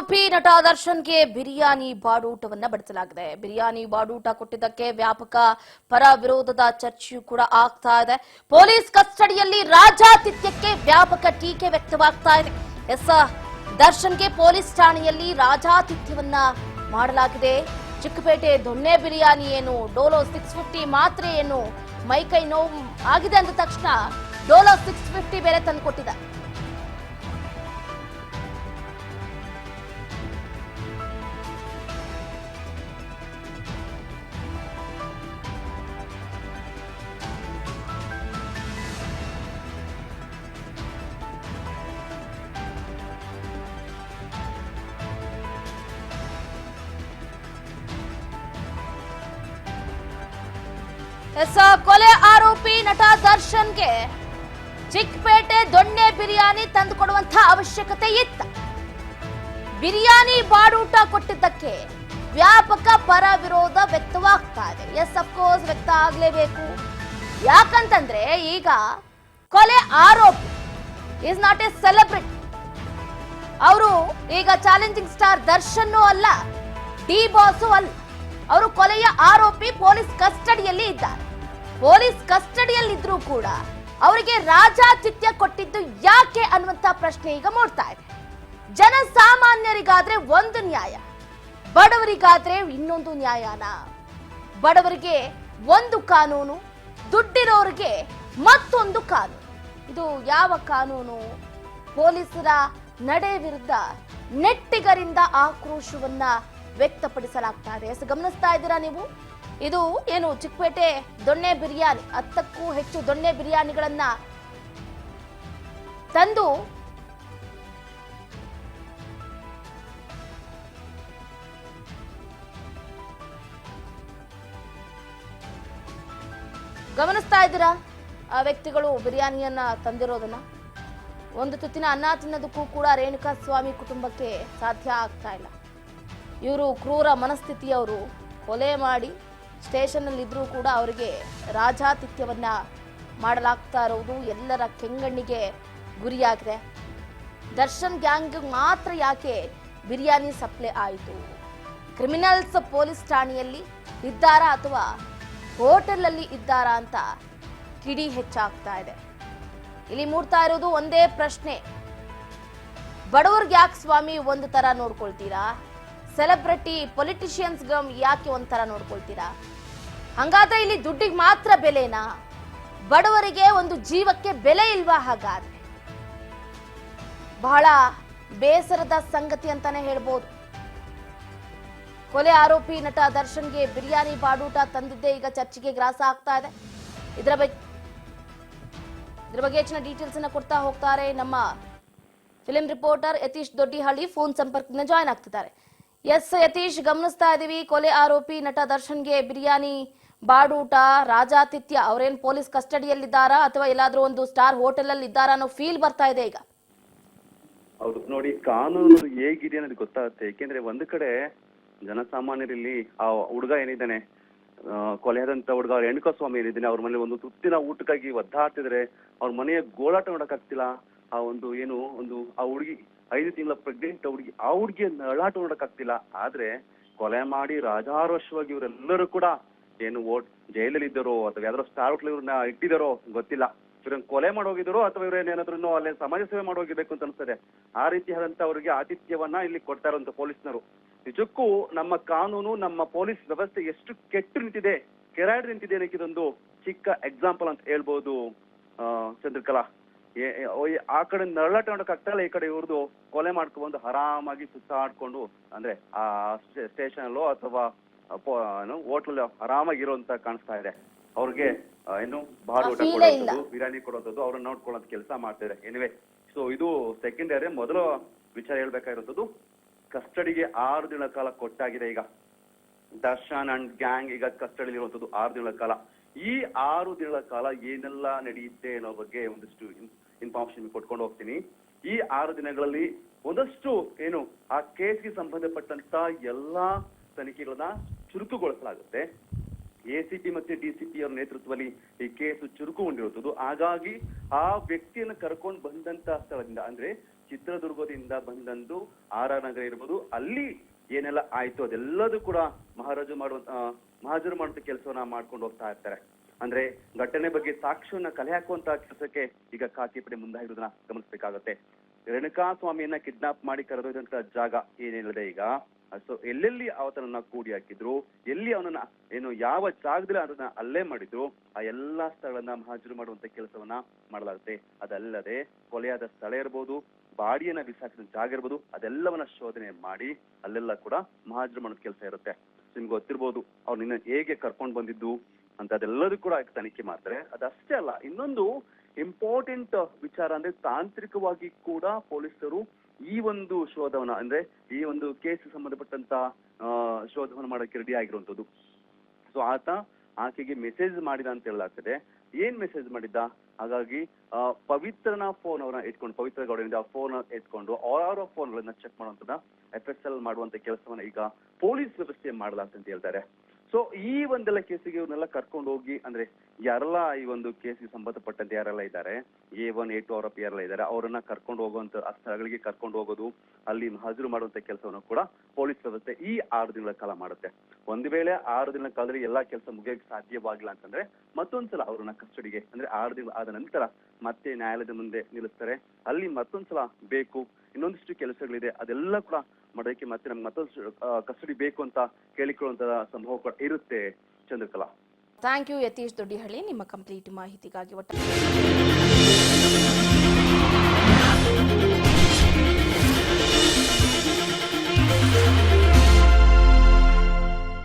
ಆರೋಪಿ ನಟ ದರ್ಶನ್ಗೆ ಬಿರಿಯಾನಿ ಬಾಡೂಟವನ್ನ ಬಡಿಸಲಾಗಿದೆ. ಬಿರಿಯಾನಿ ಬಾಡೂಟ ಕೊಟ್ಟಿದ್ದಕ್ಕೆ ವ್ಯಾಪಕ ಪರ ವಿರೋಧದ ಚರ್ಚೆಯೂ ಕೂಡ ಆಗ್ತಾ ಇದೆ. ಪೊಲೀಸ್ ಕಸ್ಟಡಿಯಲ್ಲಿ ರಾಜಾತಿಥ್ಯಕ್ಕೆ ವ್ಯಾಪಕ ಟೀಕೆ ವ್ಯಕ್ತವಾಗ್ತಾ ಇದೆ. ದರ್ಶನ್ಗೆ ಪೊಲೀಸ್ ಠಾಣೆಯಲ್ಲಿ ರಾಜಾತಿಥ್ಯವನ್ನ ಮಾಡಲಾಗಿದೆ. ಚಿಕ್ಕಪೇಟೆ ದೊಣ್ಣೆ ಬಿರಿಯಾನಿ ಏನು, ಡೋಲೋ 650 ಮಾತ್ರೆ ಏನು, ಮೈಕೈ ನೋವು ಆಗಿದೆ ಅಂದ ತಕ್ಷಣ ಡೋಲೋ 650 ಬೇರೆ ತಂದುಕೊಟ್ಟಿದ್ದಾರೆ. ಕೊಲೆ ಆರೋಪಿ ನಟ ದರ್ಶನ್ಗೆ ಚಿಕ್ಕಪೇಟೆ ದೊಣ್ಣೆ ಬಿರಿಯಾನಿ ತಂದುಕೊಡುವಂತಹ ಅವಶ್ಯಕತೆ ಇತ್ತ. ಬಿರಿಯಾನಿ ಬಾಡೂಟ ಕೊಟ್ಟಿದ್ದಕ್ಕೆ ವ್ಯಾಪಕ ಪರ ವಿರೋಧ ವ್ಯಕ್ತವಾಗ್ತಾ ಇದೆ. ಅಫ್ಕೋರ್ಸ್ ವ್ಯಕ್ತ ಆಗ್ಲೇಬೇಕು. ಯಾಕಂತಂದ್ರೆ ಈಗ ಕೊಲೆ ಆರೋಪಿ ಇಸ್ ನಾಟ್ ಎ ಸೆಲೆಬ್ರಿಟಿ. ಅವರು ಈಗ ಚಾಲೆಂಜಿಂಗ್ ಸ್ಟಾರ್ ದರ್ಶನ್ ಅಲ್ಲ, ಡಿ ಬಾಸು ಅಲ್ಲ. ಅವರು ಕೊಲೆಯ ಆರೋಪಿ ಪೊಲೀಸ್ ಕಸ್ಟಡಿಯಲ್ಲಿ ಇದ್ದಾರೆ. ಪೊಲೀಸ್ ಕಸ್ಟಡಿಯಲ್ಲಿದ್ರೂ ಕೂಡ ಅವರಿಗೆ ರಾಜಾತಿಥ್ಯ ಕೊಟ್ಟಿದ್ದು ಯಾಕೆ ಅನ್ನುವಂತ ಪ್ರಶ್ನೆ ಈಗ ಮೂಡ್ತಾ ಇದೆ. ಜನಸಾಮಾನ್ಯರಿಗಾದ್ರೆ ಒಂದು ನ್ಯಾಯ, ಬಡವರಿಗಾದ್ರೆ ಇನ್ನೊಂದು ನ್ಯಾಯನ? ಬಡವರಿಗೆ ಒಂದು ಕಾನೂನು, ದುಡ್ಡಿರೋರಿಗೆ ಮತ್ತೊಂದು ಕಾನೂನು. ಇದು ಯಾವ ಕಾನೂನು? ಪೊಲೀಸರ ನಡೆ ವಿರುದ್ಧ ನೆಟ್ಟಿಗರಿಂದ ಆಕ್ರೋಶವನ್ನ ವ್ಯಕ್ತಪಡಿಸಲಾಗ್ತಾ ಇದೆ. ಗಮನಿಸ್ತಾ ಇದ್ದೀರಾ ನೀವು? ಇದು ಏನು ಚಿಕ್ಕಪೇಟೆ ದೊಣ್ಣೆ ಬಿರಿಯಾನಿ, 10ಕ್ಕೂ ಹೆಚ್ಚು ದೊಣ್ಣೆ ಬಿರಿಯಾನಿಗಳನ್ನ ತಂದು ಗಮನಿಸ್ತಾ ಇದ್ದೀರಾ ಆ ವ್ಯಕ್ತಿಗಳು ಬಿರಿಯಾನಿಯನ್ನ ತಂದಿರೋದನ್ನ. ಒಂದು ತುತ್ತಿನ ಅನ್ನ ತಿನ್ನೋದಕ್ಕೂ ಕೂಡ ರೇಣುಕಾ ಸ್ವಾಮಿ ಕುಟುಂಬಕ್ಕೆ ಸಾಧ್ಯ ಆಗ್ತಾ ಇಲ್ಲ. ಇವರು ಕ್ರೂರ ಮನಸ್ಥಿತಿಯವರು, ಕೊಲೆ ಮಾಡಿ ಸ್ಟೇಷನ್ನಲ್ಲಿ ಇದ್ರೂ ಕೂಡ ಅವರಿಗೆ ರಾಜಾತಿಥ್ಯವನ್ನ ಮಾಡಲಾಗ್ತಾ ಇರೋದು ಎಲ್ಲರ ಕೆಂಗಣ್ಣಿಗೆ ಗುರಿಯಾಗಿದೆ. ದರ್ಶನ್ ಗ್ಯಾಂಗ್ ಮಾತ್ರ ಯಾಕೆ ಬಿರಿಯಾನಿ ಸಪ್ಲೈ ಆಯಿತು? ಕ್ರಿಮಿನಲ್ಸ್ ಪೊಲೀಸ್ ಠಾಣೆಯಲ್ಲಿ ಇದ್ದಾರಾ ಅಥವಾ ಹೋಟೆಲಲ್ಲಿ ಇದ್ದಾರಾ ಅಂತ ಕಿಡಿ ಹೆಚ್ಚಾಗ್ತಾ ಇದೆ. ಇಲ್ಲಿ ಮೂಡ್ತಾ ಇರೋದು ಒಂದೇ ಪ್ರಶ್ನೆ, ಬಡವರ್ಗೆ ಯಾಕೆ ಸ್ವಾಮಿ ಒಂದು ತರ ನೋಡ್ಕೊಳ್ತೀರಾ? ಸೆಲೆಬ್ರಿಟಿ ಪೊಲಿಟಿಷಿಯನ್ಸ್ ಯಾಕೆ ಒಂಥರ ನೋಡ್ಕೊಳ್ತೀರಾ? ಹಂಗಾದ್ರೆ ಇಲ್ಲಿ ದುಡ್ಡಿಗೆ ಮಾತ್ರ ಬೆಲೆನಾ? ಬಡವರಿಗೆ ಒಂದು ಜೀವಕ್ಕೆ ಬೆಲೆ ಇಲ್ವಾ? ಹಾಗಾದ್ರೆ ಬಹಳ ಬೇಸರದ ಸಂಗತಿ ಅಂತಾನೆ ಹೇಳ್ಬೋದು. ಕೊಲೆ ಆರೋಪಿ ನಟ ದರ್ಶನ್ಗೆ ಬಿರಿಯಾನಿ ಬಾಡೂಟ ತಂದಿದ್ದೇ ಈಗ ಚರ್ಚೆಗೆ ಗ್ರಾಸ ಆಗ್ತಾ ಇದೆ. ಇದರ ಬಗ್ಗೆ ಹೆಚ್ಚಿನ ಡೀಟೇಲ್ಸ್ ಅನ್ನ ಕೊಡ್ತಾ ಹೋಗ್ತಾರೆ ನಮ್ಮ ಫಿಲ್ಮ್ ರಿಪೋರ್ಟರ್ ಯತೀಶ್ ದೊಡ್ಡಿಹಳ್ಳಿ. ಫೋನ್ ಸಂಪರ್ಕದಿಂದ ಜಾಯ್ನ್ ಆಗ್ತಿದ್ದಾರೆ. ಯತೀಶ್, ಗಮನಿಸ್ತಾ ಇದೀವಿ ಕೊಲೆ ಆರೋಪಿ ನಟ ದರ್ಶನ್ಗೆ ಬಿರಿಯಾನಿ ಬಾಡೂಟ ರಾಜಾತಿಥ್ಯ, ಅವರೇನ್ ಪೊಲೀಸ್ ಕಸ್ಟಡಿಯಲ್ಲಿದ್ದಾರಾ ಅಥವಾ ಎಲ್ಲಾದ್ರೂ ಒಂದು ಸ್ಟಾರ್ ಹೋಟೆಲ್ ಅಲ್ಲಿ ಇದ್ದಾರಾ ಅನ್ನೋ ಫೀಲ್ ಬರ್ತಾ ಇದೆ ಈಗ. ಹೌದು ನೋಡಿ, ಕಾನೂನು ಹೇಗಿದೆ ಅನ್ನೋದು ಗೊತ್ತಾಗುತ್ತೆ. ಏಕೆಂದ್ರೆ ಒಂದು ಕಡೆ ಜನಸಾಮಾನ್ಯರಲ್ಲಿ ಆ ಹುಡುಗ ಏನಿದ್ದಾನೆ, ಕೊಲೆಯಾದಂತ ಹುಡುಗ ರೇಣುಕಾ ಸ್ವಾಮಿ ಏನಿದ್ದಾನೆ, ಅವ್ರ ಮನೇಲಿ ಒಂದು ತುತ್ತಿನ ಊಟಕ್ಕಾಗಿ ಒದ್ದಾಡ್ತಿದ್ರೆ ಅವ್ರ ಮನೆಯ ಗೋಳಾಟ ನೋಡಕ್ಕಾಗ್ತಿಲ್ಲ. ಆ ಒಂದು ಏನು ಒಂದು ಆ ಹುಡುಗಿ 5 ತಿಂಗಳ ಪ್ರೆಗ್ನೆಂಟ್ ಹುಡುಗಿ, ಆ ಹುಡುಗಿಯ ನಳಾಟ ನೋಡಕ್ಕಾಗ್ತಿಲ್ಲ. ಆದ್ರೆ ಕೊಲೆ ಮಾಡಿ ರಾಜಾರೋಷವಾಗಿ ಇವರೆಲ್ಲರೂ ಕೂಡ ಏನು ಜೈಲಲ್ಲಿ ಇದ್ದಾರೋ ಅಥವಾ ಯಾವ್ದಾರೋ ಸ್ಟಾರ್ ಹೋಟ್ಲ್ ಇವ್ರನ್ನ ಇಟ್ಟಿದಾರೋ ಗೊತ್ತಿಲ್ಲ. ಇವ್ರನ್ನ ಕೊಲೆ ಮಾಡೋಗಿದಾರೋ ಅಥವಾ ಇವ್ರೇನೇನಾದ್ರೂ ಅಲ್ಲೇ ಸಮಾಜ ಸೇವೆ ಮಾಡೋಗಿರ್ಬೇಕು ಅಂತ ಅನ್ಸ್ತದೆ. ಆ ರೀತಿಯಾದಂತ ಅವರಿಗೆ ಆತಿಥ್ಯವನ್ನ ಇಲ್ಲಿ ಕೊಡ್ತಾ ಇರುವಂತ ಪೊಲೀಸ್ನರು. ನಿಜಕ್ಕೂ ನಮ್ಮ ಕಾನೂನು, ನಮ್ಮ ಪೊಲೀಸ್ ವ್ಯವಸ್ಥೆ ಎಷ್ಟು ಕೆಟ್ಟು ನಿಂತಿದೆ, ಕೆರಾಡಿ ನಿಂತಿದೆ ಅನ್ನೋಕೆ ಇದೊಂದು ಚಿಕ್ಕ ಎಕ್ಸಾಂಪಲ್ ಅಂತ ಹೇಳ್ಬೋದು ಚಂದ್ರಕಲಾ. ಆ ಕಡೆ ನರಳಾಟ ನೋಡಕ್ಕಾಗ್ತಲ್ಲ, ಈ ಕಡೆ ಇವ್ರದ್ದು ಕೊಲೆ ಮಾಡ್ಕೊಂಡ್ಬಂದು ಆರಾಮಾಗಿ ಸುತ್ತಾಡ್ಕೊಂಡು, ಅಂದ್ರೆ ಆ ಸ್ಟೇಷನ್ ಅಥವಾ ಹೋಟ್ಲಲ್ಲಿ ಆರಾಮಾಗಿರುವಂತ ಕಾಣಿಸ್ತಾ ಇದೆ. ಅವ್ರಿಗೆ ಏನು ಬಾಡೂಟ ಕೊಡುವಂಥದ್ದು, ಬಿರಿಯಾನಿ ಕೊಡುವಂಥದ್ದು, ಅವ್ರನ್ನ ನೋಡ್ಕೊಳ್ಳೋದ್ ಕೆಲಸ ಮಾಡ್ತಿದ್ದಾರೆ. ಎನಿವೆ, ಸೊ ಇದು ಸೆಕೆಂಡರಿ. ಮೊದಲು ವಿಚಾರ ಹೇಳ್ಬೇಕಾಗಿರುವಂಥದ್ದು, ಕಸ್ಟಡಿಗೆ 6 ದಿನಗಳ ಕಾಲ ಕೊಟ್ಟಾಗಿದೆ. ಈಗ ದರ್ಶನ್ ಅಂಡ್ ಗ್ಯಾಂಗ್ ಈಗ ಕಸ್ಟಡಿ ಇರುವಂತದ್ದು 6 ದಿನಗಳ ಕಾಲ. ಈ 6 ದಿನಗಳ ಕಾಲ ಏನೆಲ್ಲ ನಡೆಯುತ್ತೆ ಅನ್ನೋ ಬಗ್ಗೆ ಒಂದಿಷ್ಟು ಇನ್ಫಾರ್ಮೇಶನ್ ಕೊಟ್ಕೊಂಡು ಹೋಗ್ತೀನಿ. ಈ 6 ದಿನಗಳಲ್ಲಿ ಒಂದಷ್ಟು ಏನು ಆ ಕೇಸ್ಗೆ ಸಂಬಂಧಪಟ್ಟಂತ ಎಲ್ಲಾ ತನಿಖೆಗಳನ್ನ ಚುರುಕುಗೊಳಿಸಲಾಗುತ್ತೆ. ಎಸಿಪಿ ಮತ್ತೆ ಡಿಸಿಪಿ ಅವರ ನೇತೃತ್ವದಲ್ಲಿ ಈ ಕೇಸು ಚುರುಕುಗೊಂಡಿರುತ್ತದೆ. ಹಾಗಾಗಿ ಆ ವ್ಯಕ್ತಿಯನ್ನು ಕರ್ಕೊಂಡು ಬಂದಂತ ಸ್ಥಳದಿಂದ, ಅಂದ್ರೆ ಚಿತ್ರದುರ್ಗದಿಂದ ಬಂದಂದು ಆರ್ ನಗರ ಇರ್ಬೋದು, ಅಲ್ಲಿ ಏನೆಲ್ಲ ಆಯ್ತು ಅದೆಲ್ಲದೂ ಕೂಡ ಮಹಾರಾಜರು ಮಾಡುವಂತ ಕೆಲಸವನ್ನ ಮಾಡ್ಕೊಂಡು ಹೋಗ್ತಾ ಇರ್ತಾರೆ. ಅಂದ್ರೆ ಘಟನೆ ಬಗ್ಗೆ ಸಾಕ್ಷ್ಯವನ್ನ ಕಲೆ ಹಾಕುವಂತ ಕೆಲಸಕ್ಕೆ ಈಗ ಖಾಕಿ ಪಡೆ ಮುಂದಾಗಿರೋದನ್ನ ಗಮನಿಸಬೇಕಾಗತ್ತೆ. ರೇಣುಕಾ ಸ್ವಾಮಿಯನ್ನ ಕಿಡ್ನಾಪ್ ಮಾಡಿ ಕರೆದೊಯ್ದಂತ ಜಾಗ ಏನಿಲ್ಲದೆ ಈಗ ಸೊ ಎಲ್ಲೆಲ್ಲಿ ಆತನನ್ನ ಕೂಡಿ ಹಾಕಿದ್ರು, ಎಲ್ಲಿ ಅವನನ್ನ ಯಾವ ಜಾಗದಲ್ಲಿ ಅದನ್ನ ಅಲ್ಲೇ ಮಾಡಿದ್ರು, ಆ ಎಲ್ಲಾ ಸ್ಥಳಗಳನ್ನ ಮಹಾಜರು ಮಾಡುವಂತ ಕೆಲಸವನ್ನ ಮಾಡಲಾಗುತ್ತೆ. ಅದಲ್ಲದೆ ಕೊಲೆಯಾದ ಸ್ಥಳ ಇರ್ಬೋದು, ಬಾಡಿಯನ್ನ ಬಿಸಾಕಿದ ಜಾಗ ಇರ್ಬೋದು, ಅದೆಲ್ಲವನ್ನ ಶೋಧನೆ ಮಾಡಿ ಅಲ್ಲೆಲ್ಲ ಕೂಡ ಮಹಾಜರು ಮಾಡೋದ್ ಕೆಲಸ ಇರುತ್ತೆ. ನಿಮ್ಗೆ ಗೊತ್ತಿರ್ಬೋದು ಅವ್ರು ನಿನ್ನ ಹೇಗೆ ಕರ್ಕೊಂಡ್ ಬಂದಿದ್ದು ಅಂತ, ಅದೆಲ್ಲದೂ ಕೂಡ ತನಿಖೆ ಮಾಡ್ತಾರೆ. ಅದಷ್ಟೇ ಅಲ್ಲ, ಇನ್ನೊಂದು ಇಂಪಾರ್ಟೆಂಟ್ ವಿಚಾರ ಅಂದ್ರೆ ತಾಂತ್ರಿಕವಾಗಿ ಕೂಡ ಪೊಲೀಸರು ಈ ಒಂದು ಶೋಧವನ್ನ ಅಂದ್ರೆ ಈ ಒಂದು ಕೇಸ್ ಸಂಬಂಧಪಟ್ಟಂತ ಶೋಧವನ್ನ ಮಾಡಕ್ಕೆ ರೆಡಿ ಆಗಿರುವಂತದ್ದು. ಸೊ ಆತ ಆಕೆಗೆ ಮೆಸೇಜ್ ಮಾಡಿದ ಅಂತ ಹೇಳಲಾಗ್ತದೆ. ಏನ್ ಮೆಸೇಜ್ ಮಾಡಿದ್ದ? ಹಾಗಾಗಿ ಪವಿತ್ರನ ಫೋನ್ ಅವನ್ನ ಎತ್ಕೊಂಡು, ಪವಿತ್ರ ಗೌಡನಿಂದ ಫೋನ್ ಎತ್ಕೊಂಡು ಅವರ ಫೋನ್ಗಳನ್ನ ಚೆಕ್ ಮಾಡುವಂತದ FSL ಮಾಡುವಂತ ಕೆಲಸವನ್ನ ಈಗ ಪೊಲೀಸ್ ವ್ಯವಸ್ಥೆ ಮಾಡಲಾಗ್ತದೆ ಅಂತ ಹೇಳ್ತಾರೆ. ಸೊ ಈ ಒಂದೆಲ್ಲ ಕೇಸಿಗೆ ಇವ್ರನ್ನೆಲ್ಲ ಕರ್ಕೊಂಡು ಹೋಗಿ, ಅಂದ್ರೆ ಯಾರೆಲ್ಲ ಈ ಒಂದು ಕೇಸಿಗೆ ಸಂಬಂಧಪಟ್ಟಂತೆ ಯಾರೆಲ್ಲ ಇದ್ದಾರೆ, A1 A2 ಆರೋಪಿ ಯಾರೆಲ್ಲ ಇದ್ದಾರೆ, ಅವರನ್ನ ಕರ್ಕೊಂಡು ಹೋಗುವಂತ ಆ ಸ್ಥಳಗಳಿಗೆ ಕರ್ಕೊಂಡು ಹೋಗೋದು, ಅಲ್ಲಿ ಹಾಜರು ಮಾಡುವಂತ ಕೆಲಸವನ್ನು ಕೂಡ ಪೊಲೀಸ್ ವ್ಯವಸ್ಥೆ ಈ 6 ದಿನಗಳ ಕಾಲ ಮಾಡುತ್ತೆ. ಒಂದು ವೇಳೆ 6 ದಿನಗಳ ಕಾಲದಲ್ಲಿ ಎಲ್ಲಾ ಕೆಲಸ ಮುಗಿಯಕ್ಕೆ ಸಾಧ್ಯವಾಗಿಲ್ಲ ಅಂತಂದ್ರೆ ಮತ್ತೊಂದ್ಸಲ ಅವ್ರನ್ನ ಕಸ್ಟಡಿಗೆ, ಅಂದ್ರೆ 6 ದಿನ ಆದ ನಂತರ ಮತ್ತೆ ನ್ಯಾಯಾಲಯದ ಮುಂದೆ ನಿಲ್ಲಿಸ್ತಾರೆ. ಅಲ್ಲಿ ಮತ್ತೊಂದ್ಸಲ ಬೇಕು, ಇನ್ನೊಂದಿಷ್ಟು ಕೆಲಸಗಳಿದೆ, ಅದೆಲ್ಲ ಕೂಡ ಮಾಡೋದಕ್ಕೆ ಮತ್ತೆ ನಮ್ಗೆ ಮತ್ತೊಂದು ಕಸ್ಟಡಿ ಬೇಕು ಅಂತ ಕೇಳಿಕೊಳ್ಳುವಂತ ಸಂಭವ ಕೂಡ ಇರುತ್ತೆ. ಚಂದ್ರಕಲಾ, ಥ್ಯಾಂಕ್ ಯು ಯತೀಶ್ ದೊಡ್ಡಿಹಳ್ಳಿ, ನಿಮ್ಮ ಕಂಪ್ಲೀಟ್ ಮಾಹಿತಿಗಾಗಿ.